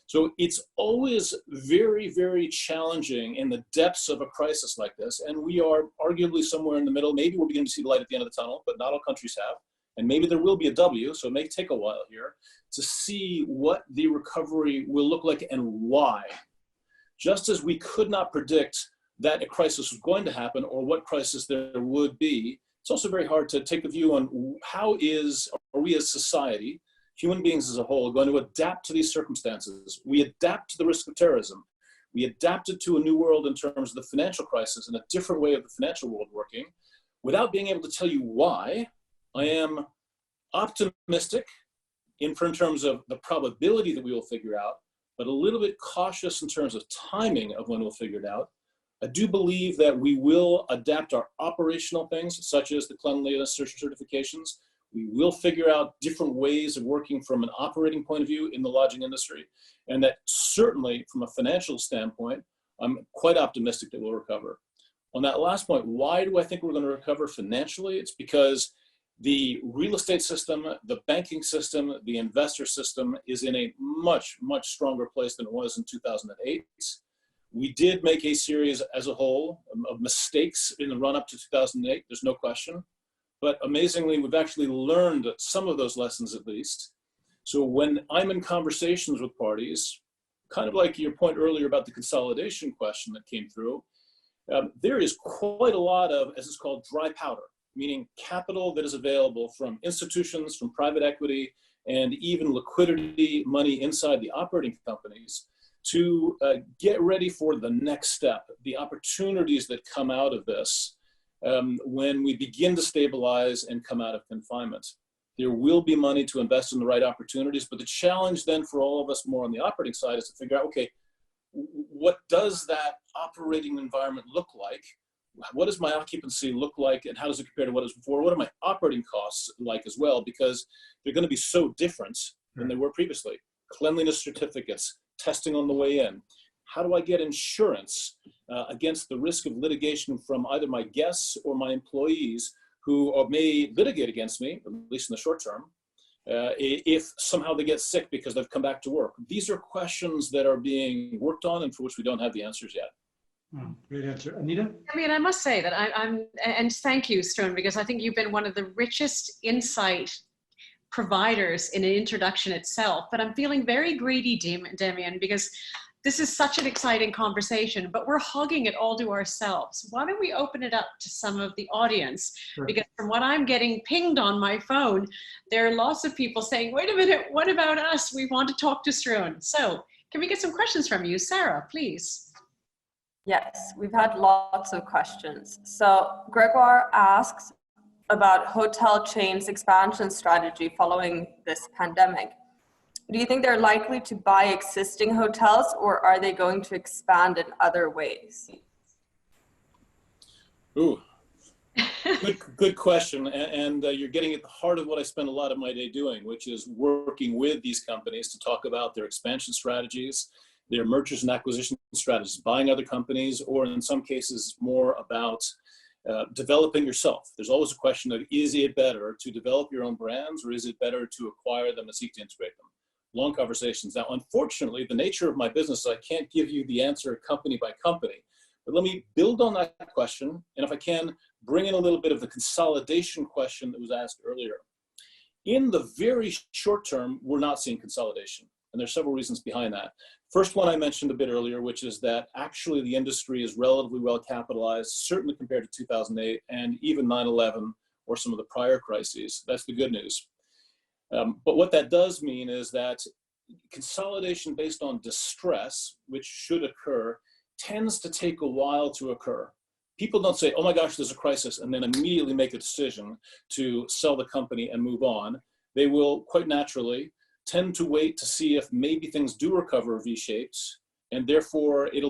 So it's always very, very challenging in the depths of a crisis like this, and we are arguably somewhere in the middle. Maybe we're beginning to see the light at the end of the tunnel, but not all countries have. And maybe there will be a W, so it may take a while here, to see what the recovery will look like and why. Just as we could not predict that a crisis was going to happen or what crisis there would be, it's also very hard to take a view on how are we as society, human beings as a whole, going to adapt to these circumstances. We adapt to the risk of terrorism. We adapted to a new world in terms of the financial crisis and a different way of the financial world working. Without being able to tell you why, I am optimistic in terms of the probability that we will figure out, but a little bit cautious in terms of timing of when we'll figure it out. I do believe that we will adapt our operational things, such as the cleanliness certifications. We will figure out different ways of working from an operating point of view in the lodging industry. And that certainly from a financial standpoint, I'm quite optimistic that we'll recover. On that last point, why do I think we're going to recover financially? It's because the real estate system, the banking system, the investor system is in a much, much stronger place than it was in 2008. We did make a series as a whole of mistakes in the run up to 2008, there's no question. But amazingly, we've actually learned some of those lessons at least. So when I'm in conversations with parties, kind of like your point earlier about the consolidation question that came through, there is quite a lot of, as it's called, dry powder, meaning capital that is available from institutions, from private equity, and even liquidity money inside the operating companies to get ready for the next step, the opportunities that come out of this when we begin to stabilize and come out of confinement. There will be money to invest in the right opportunities, but the challenge then for all of us more on the operating side is to figure out, okay, what does that operating environment look like? What does my occupancy look like, and how does it compare to what it was before? What are my operating costs like as well? Because they're going to be so different than they were previously. Cleanliness certificates, testing on the way in. How do I get insurance against the risk of litigation from either my guests or my employees who may litigate against me, at least in the short term, if somehow they get sick because they've come back to work? These are questions that are being worked on and for which we don't have the answers yet. Great answer. Anita? I mean, I must say that and thank you, Struan, because I think you've been one of the richest insight providers in an introduction itself, but I'm feeling very greedy, Damian, because this is such an exciting conversation, but we're hogging it all to ourselves. Why don't we open it up to some of the audience? Sure. Because from what I'm getting pinged on my phone, there are lots of people saying, wait a minute, what about us? We want to talk to Struan. So can we get some questions from you? Sarah, please. Yes, we've had lots of questions. So Gregoire asks about hotel chains expansion strategy following this pandemic. Do you think they're likely to buy existing hotels, or are they going to expand in other ways? Ooh, good question. And you're getting at the heart of what I spend a lot of my day doing, which is working with these companies to talk about their expansion strategies, their mergers and acquisition strategies, buying other companies, or in some cases more about developing yourself. There's always a question of, is it better to develop your own brands, or is it better to acquire them and seek to integrate them? Long conversations. Now, unfortunately, the nature of my business, I can't give you the answer company by company, but let me build on that question. And if I can, bring in a little bit of the consolidation question that was asked earlier. In the very short term, we're not seeing consolidation. And there's several reasons behind that. First one I mentioned a bit earlier, which is that actually the industry is relatively well capitalized, certainly compared to 2008 and even 9/11 or some of the prior crises. That's the good news. But what that does mean is that consolidation based on distress, which should occur, tends to take a while to occur. People don't say, oh my gosh, there's a crisis, and then immediately make a decision to sell the company and move on. They will quite naturally tend to wait to see if maybe things do recover V-shaped, and therefore it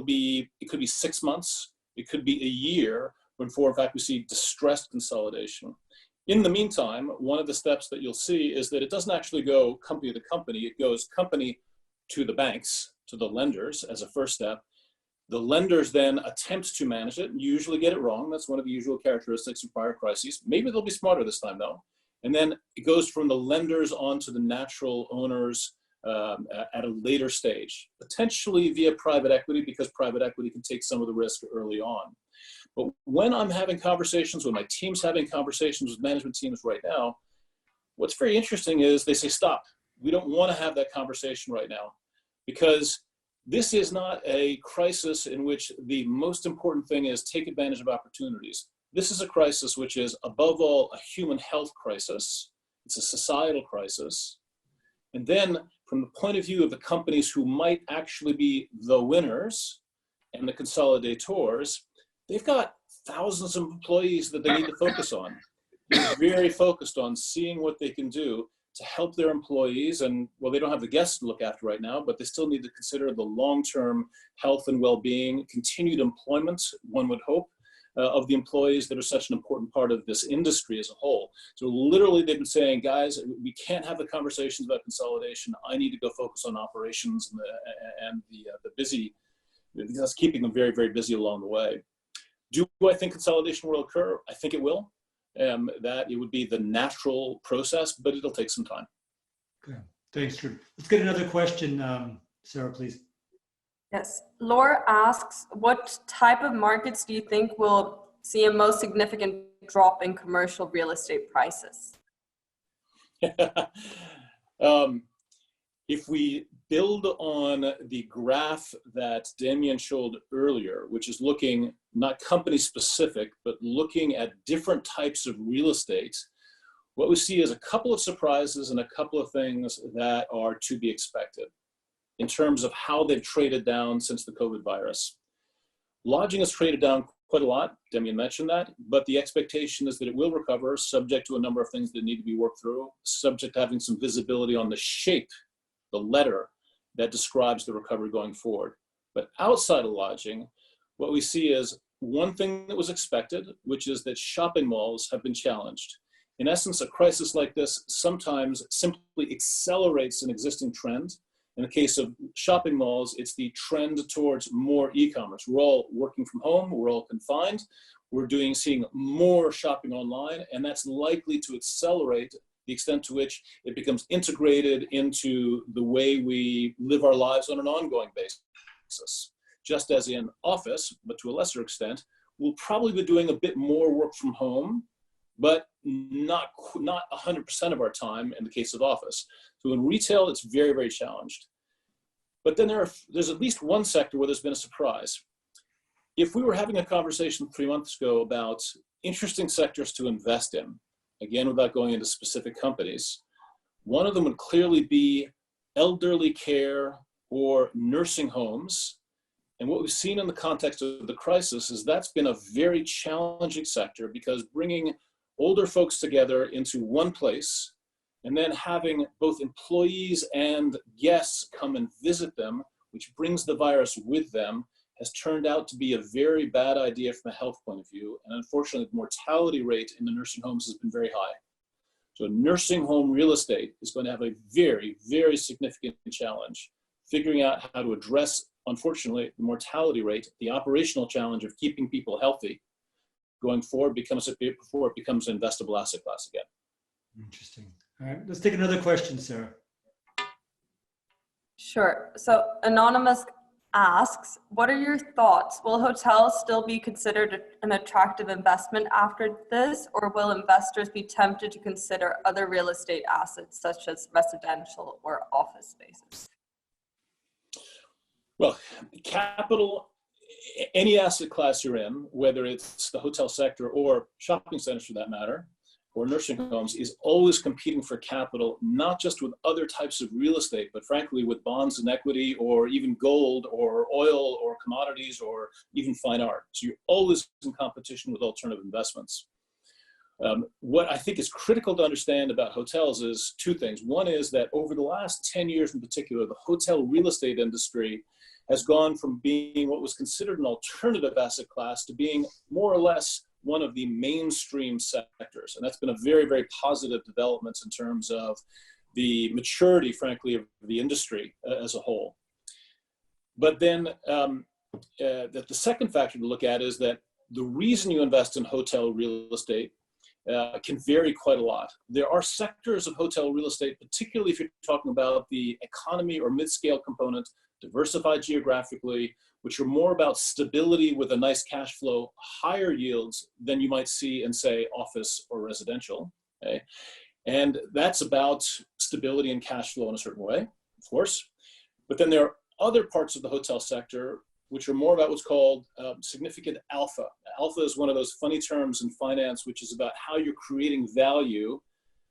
could be 6 months, it could be a year before in fact we see distressed consolidation. In the meantime, one of the steps that you'll see is that it doesn't actually go company to company, it goes company to the banks, to the lenders as a first step. The lenders then attempt to manage it and usually get it wrong. That's one of the usual characteristics of prior crises. Maybe they'll be smarter this time though. And then it goes from the lenders onto the natural owners at a later stage, potentially via private equity, because private equity can take some of the risk early on. But when I'm having conversations, when my team's having conversations with management teams right now, what's very interesting is they say, stop. We don't want to have that conversation right now, because this is not a crisis in which the most important thing is take advantage of opportunities. This is a crisis which is, above all, a human health crisis. It's a societal crisis. And then, from the point of view of the companies who might actually be the winners and the consolidators, they've got thousands of employees that they need to focus on. They're very focused on seeing what they can do to help their employees. And, well, they don't have the guests to look after right now, but they still need to consider the long-term health and well-being, continued employment, one would hope, of the employees that are such an important part of this industry as a whole. So literally they've been saying, guys, we can't have the conversations about consolidation. I need to go focus on operations and the busy, that's keeping them very, very busy along the way. Do I think consolidation will occur? I think it will. That it would be the natural process, but it'll take some time. Okay, thanks, Drew. Let's get another question, Sarah, please. Yes. Laura asks, what type of markets do you think will see a most significant drop in commercial real estate prices? If we build on the graph that Damien showed earlier, which is looking not company specific, but looking at different types of real estate, what we see is a couple of surprises and a couple of things that are to be expected in terms of how they've traded down since the COVID virus. Lodging has traded down quite a lot. Damien mentioned that, but the expectation is that it will recover, subject to a number of things that need to be worked through, subject to having some visibility on the shape, the letter that describes the recovery going forward. But outside of lodging, what we see is one thing that was expected, which is that shopping malls have been challenged. In essence, a crisis like this sometimes simply accelerates an existing trend. In the case of shopping malls, it's the trend towards more e-commerce. We're all working from home, we're all confined, we're seeing more shopping online, and that's likely to accelerate the extent to which it becomes integrated into the way we live our lives on an ongoing basis. Just as in office, but to a lesser extent, we'll probably be doing a bit more work from home, but not 100% of our time in the case of office. So in retail, it's very, very challenged. But then there's at least one sector where there's been a surprise. If we were having a conversation 3 months ago about interesting sectors to invest in, again, without going into specific companies, one of them would clearly be elderly care or nursing homes. And what we've seen in the context of the crisis is that's been a very challenging sector, because bringing older folks together into one place and then having both employees and guests come and visit them, which brings the virus with them, has turned out to be a very bad idea from a health point of view. And unfortunately, the mortality rate in the nursing homes has been very high. So nursing home real estate is going to have a very, very significant challenge figuring out how to address, unfortunately, the mortality rate. The operational challenge of keeping people healthy going forward before it becomes an investable asset class again. Interesting. All right, let's take another question, Sarah. Sure. So Anonymous asks, what are your thoughts? Will hotels still be considered an attractive investment after this, or will investors be tempted to consider other real estate assets such as residential or office spaces? Well, capital, any asset class you're in, whether it's the hotel sector or shopping centers for that matter, or nursing homes, is always competing for capital, not just with other types of real estate, but frankly with bonds and equity, or even gold or oil or commodities or even fine art. So you're always in competition with alternative investments. What I think is critical to understand about hotels is two things. One is that over the last 10 years in particular, the hotel real estate industry has gone from being what was considered an alternative asset class to being more or less one of the mainstream sectors. And that's been a very, very positive development in terms of the maturity, frankly, of the industry as a whole. But then the second factor to look at is that the reason you invest in hotel real estate can vary quite a lot. There are sectors of hotel real estate, particularly if you're talking about the economy or mid-scale component, diversified geographically, which are more about stability with a nice cash flow, higher yields than you might see in, say, office or residential. Okay? And that's about stability and cash flow in a certain way, of course. But then there are other parts of the hotel sector which are more about what's called significant alpha. Alpha is one of those funny terms in finance, which is about how you're creating value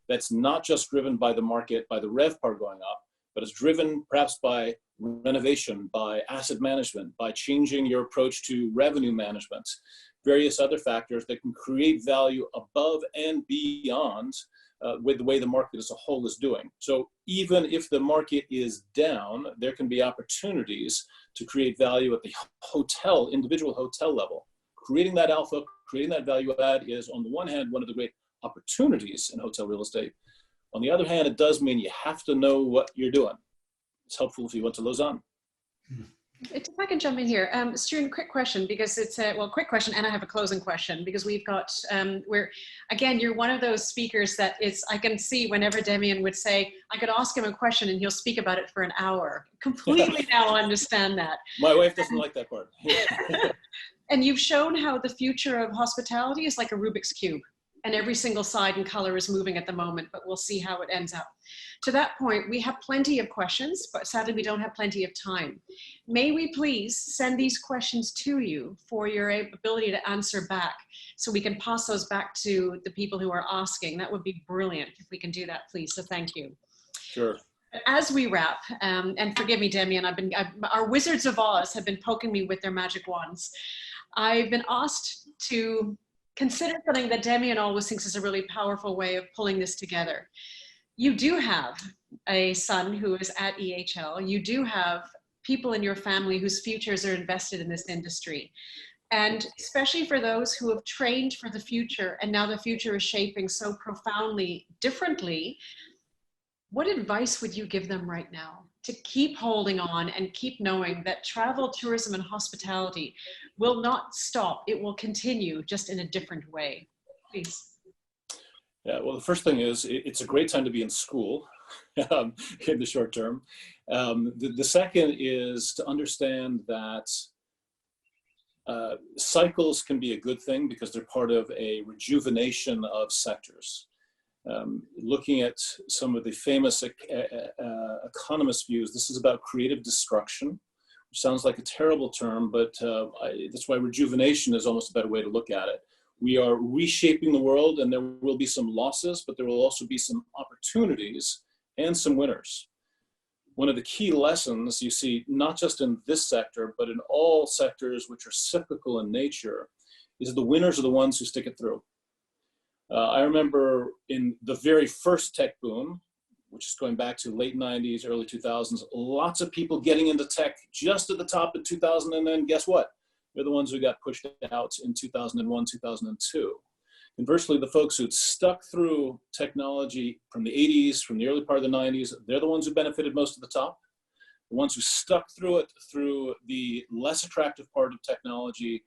that's not just driven by the market, by the RevPAR going up, but it's driven perhaps by renovation, by asset management, by changing your approach to revenue management, various other factors that can create value above and beyond with the way the market as a whole is doing. So even if the market is down, there can be opportunities to create value at the individual hotel level. Creating that alpha, creating that value add is, on the one hand, one of the great opportunities in hotel real estate. On the other hand, it does mean you have to know what you're doing. It's helpful if you went to Lausanne. If I can jump in here, Struan, quick question, because it's a, well, quick question, and I have a closing question, because we've got, again, you're one of those speakers that is, I can see whenever Damien would say, I could ask him a question and he'll speak about it for an hour. Completely now understand that. My wife doesn't like that part. And you've shown how the future of hospitality is like a Rubik's Cube, and every single side and color is moving at the moment, but we'll see how it ends up. To that point, we have plenty of questions, but sadly we don't have plenty of time. May we please send these questions to you for your ability to answer back, so we can pass those back to the people who are asking. That would be brilliant if we can do that, please. So thank you. Sure. As we wrap, and forgive me, Damien, our Wizards of Oz have been poking me with their magic wands. I've been asked to consider something that Damien always thinks is a really powerful way of pulling this together. You do have a son who is at EHL. You do have people in your family whose futures are invested in this industry. And especially for those who have trained for the future, and now the future is shaping so profoundly differently, what advice would you give them right now to keep holding on and keep knowing that travel, tourism, and hospitality will not stop? It will continue, just in a different way. Please. Yeah, well, the first thing is, it's a great time to be in school in the short term. The second is to understand that cycles can be a good thing because they're part of a rejuvenation of sectors. Looking at some of the famous economist views, this is about creative destruction, which sounds like a terrible term, but that's why rejuvenation is almost a better way to look at it. We are reshaping the world, and there will be some losses, but there will also be some opportunities and some winners. One of the key lessons you see, not just in this sector, but in all sectors which are cyclical in nature, is the winners are the ones who stick it through. I remember in the very first tech boom, which is going back to late 90s, early 2000s, lots of people getting into tech just at the top of 2000, and then guess what? They're the ones who got pushed out in 2001, 2002. Conversely, the folks who'd stuck through technology from the 80s, from the early part of the 90s, they're the ones who benefited most at the top. The ones who stuck through it through the less attractive part of technology,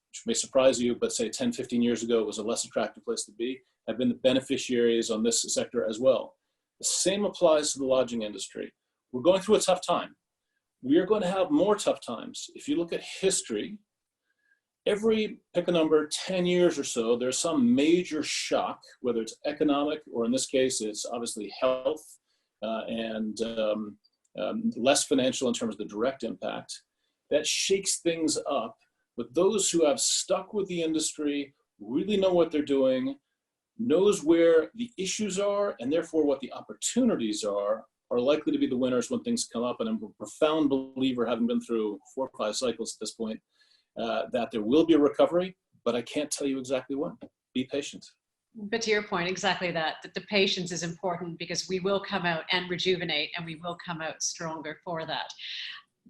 which may surprise you, but say 10, 15 years ago, it was a less attractive place to be, have been the beneficiaries on this sector as well. The same applies to the lodging industry. We're going through a tough time. We are going to have more tough times. If you look at history, every, pick a number, 10 years or so, there's some major shock, whether it's economic, or in this case, it's obviously health and less financial in terms of the direct impact, that shakes things up. But those who have stuck with the industry, really know what they're doing, knows where the issues are, and therefore what the opportunities are likely to be the winners when things come up. And I'm a profound believer, having been through 4 or 5 cycles at this point, that there will be a recovery, but I can't tell you exactly when. Be patient. But to your point, exactly that the patience is important, because we will come out and rejuvenate, and we will come out stronger for that.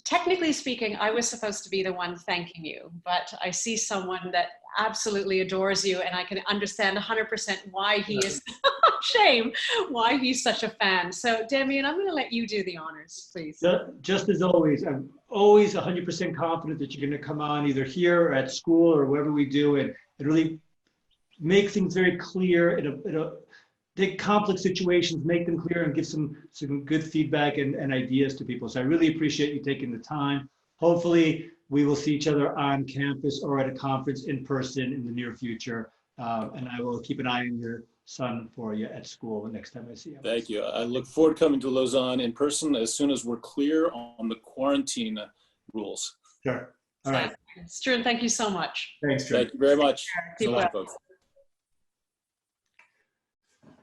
Technically speaking, I was supposed to be the one thanking you, but I see someone that absolutely adores you, and I can understand 100% why he is, shame, why he's such a fan. So Damien, I'm going to let you do the honors, please. Just as always, I'm always 100% confident that you're going to come on either here or at school or wherever we do, and really make things very clear take complex situations, make them clear, and give some good feedback and ideas to people. So I really appreciate you taking the time. Hopefully we will see each other on campus or at a conference in person in the near future. And I will keep an eye on your son for you at school the next time I see him. Thank you. I look forward to coming to Lausanne in person as soon as we're clear on the quarantine rules. Sure. All right. Struan, thank you so much. Thanks, Struan. Thank you very much. Keep So well. long, folks.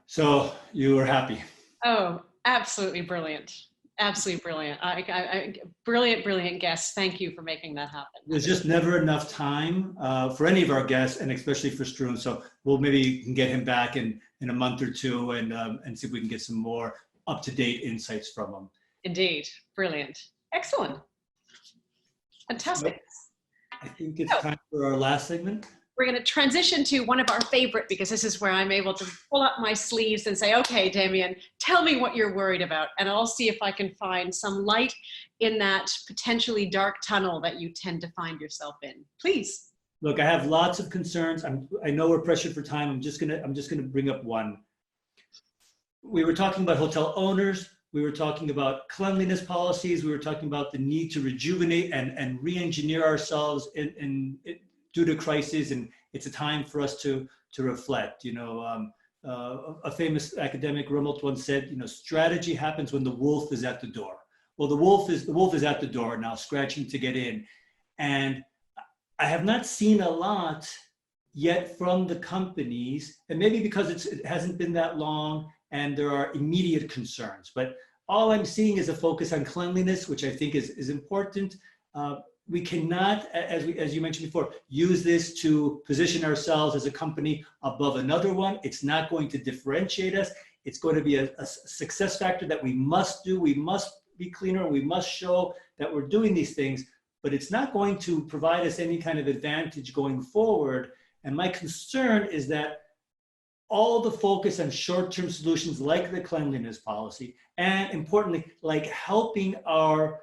So you were happy. Oh, absolutely brilliant. Absolutely brilliant. Brilliant guests. Thank you for making that happen. There's just never enough time for any of our guests, and especially for Struan. So we'll maybe can get him back in a month or two and see if we can get some more up-to-date insights from him. Indeed. Brilliant. Excellent. Fantastic. I think it's time for our last segment. we're going to transition to one of our favorite, because this is where I'm able to pull up my sleeves and say, okay, Damien, tell me what you're worried about. And I'll see if I can find some light in that potentially dark tunnel that you tend to find yourself in. Please. Look, I have lots of concerns. I know we're pressured for time. I'm just gonna bring up one. We were talking about hotel owners. We were talking about cleanliness policies. We were talking about the need to rejuvenate and re-engineer ourselves due to crisis. And it's a time for us to reflect. You know, a famous academic, Rumelt, once said, you know, strategy happens when the wolf is at the door. Well, the wolf is at the door now, scratching to get in. And I have not seen a lot yet from the companies, and maybe because it hasn't been that long and there are immediate concerns, but all I'm seeing is a focus on cleanliness, which I think is important. We cannot, as you mentioned before, use this to position ourselves as a company above another one. It's not going to differentiate us. It's going to be a success factor that we must do. We must be cleaner. We must show that we're doing these things, but it's not going to provide us any kind of advantage going forward. And my concern is that all the focus on short-term solutions like the cleanliness policy, and importantly, like helping for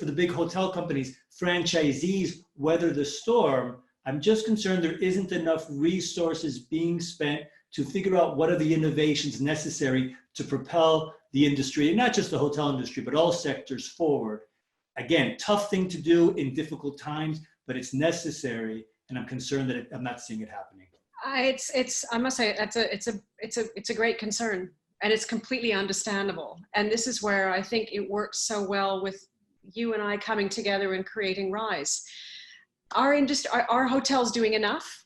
the big hotel companies, franchisees weather the storm, I'm just concerned there isn't enough resources being spent to figure out what are the innovations necessary to propel the industry, and not just the hotel industry, but all sectors forward. Again, tough thing to do in difficult times, but it's necessary, and I'm concerned that I'm not seeing it happening. I must say, it's a great concern, and it's completely understandable. And this is where I think it works so well with you and I coming together and creating Rise. Our industry, are hotels doing enough?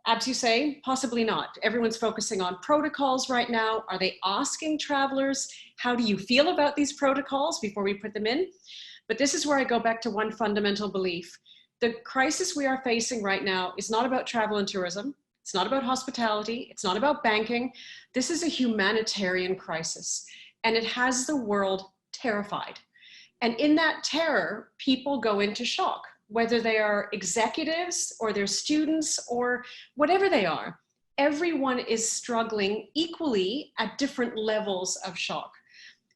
As you say, possibly not. Everyone's focusing on protocols right now. Are they asking travelers, how do you feel about these protocols before we put them in? But this is where I go back to one fundamental belief. The crisis we are facing right now is not about travel and tourism. It's not about hospitality. It's not about banking. This is a humanitarian crisis, and it has the world terrified. And in that terror, people go into shock, whether they are executives or they're students or whatever they are. Everyone is struggling equally at different levels of shock.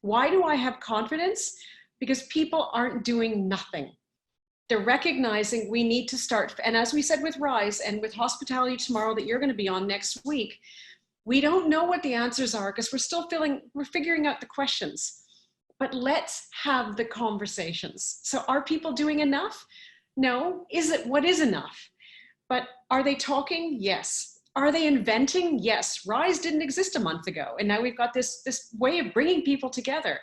Why do I have confidence? Because people aren't doing nothing. They're recognizing we need to start. And as we said with Rise and with Hospitality Tomorrow that you're going to be on next week, we don't know what the answers are because we're figuring out the questions. But let's have the conversations. So are people doing enough? No. What is enough? But are they talking? Yes. Are they inventing? Yes. Rise didn't exist a month ago. And now we've got this way of bringing people together.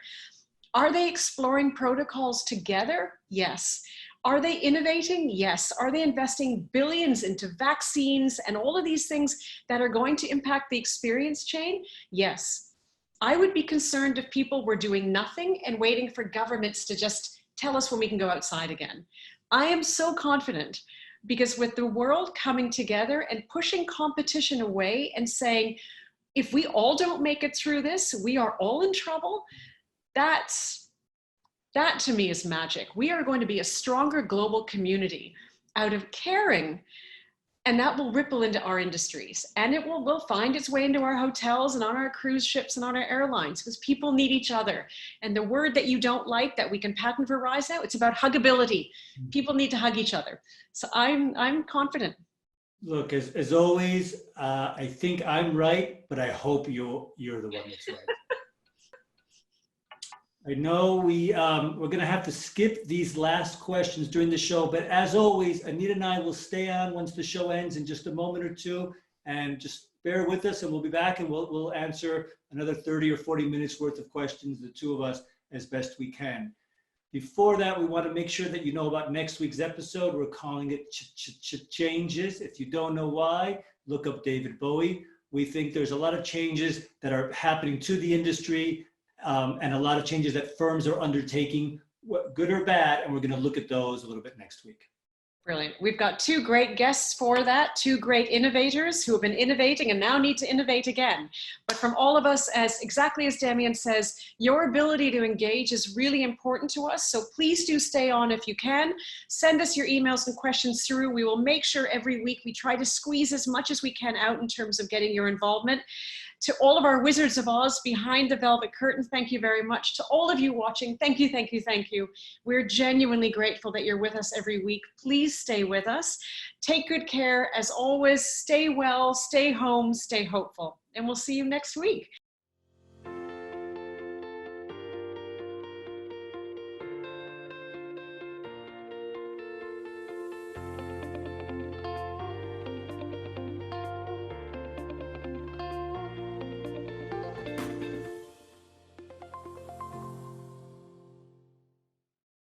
Are they exploring protocols together? Yes. Are they innovating? Yes. Are they investing billions into vaccines and all of these things that are going to impact the experience chain? Yes. I would be concerned if people were doing nothing and waiting for governments to just tell us when we can go outside again. I am so confident because with the world coming together and pushing competition away and saying, if we all don't make it through this, we are all in trouble. That to me is magic. We are going to be a stronger global community out of caring, and that will ripple into our industries, and it will find its way into our hotels and on our cruise ships and on our airlines because people need each other. And the word that you don't like that we can patent for Rise now, it's about huggability. People need to hug each other. So I'm confident. Look, as always, I think I'm right, but I hope you're the one that's right. I know we're going to have to skip these last questions during the show, but as always, Anita and I will stay on once the show ends in just a moment or two, and just bear with us, and we'll be back, and we'll answer another 30 or 40 minutes worth of questions, the two of us, as best we can. Before that, we want to make sure that you know about next week's episode. We're calling it Changes. If you don't know why, look up David Bowie. We think there's a lot of changes that are happening to the industry, and a lot of changes that firms are undertaking, good or bad, and we're going to look at those a little bit next week. Brilliant. We've got two great guests for that, two great innovators who have been innovating and now need to innovate again. But from all of us, as exactly as Damien says, your ability to engage is really important to us. So please do stay on if you can. Send us your emails and questions through. We will make sure every week we try to squeeze as much as we can out in terms of getting your involvement. To all of our Wizards of Oz behind the velvet curtain, thank you very much. To all of you watching, thank you, thank you, thank you. We're genuinely grateful that you're with us every week. Please stay with us. Take good care. As always, stay well, stay home, stay hopeful. And we'll see you next week.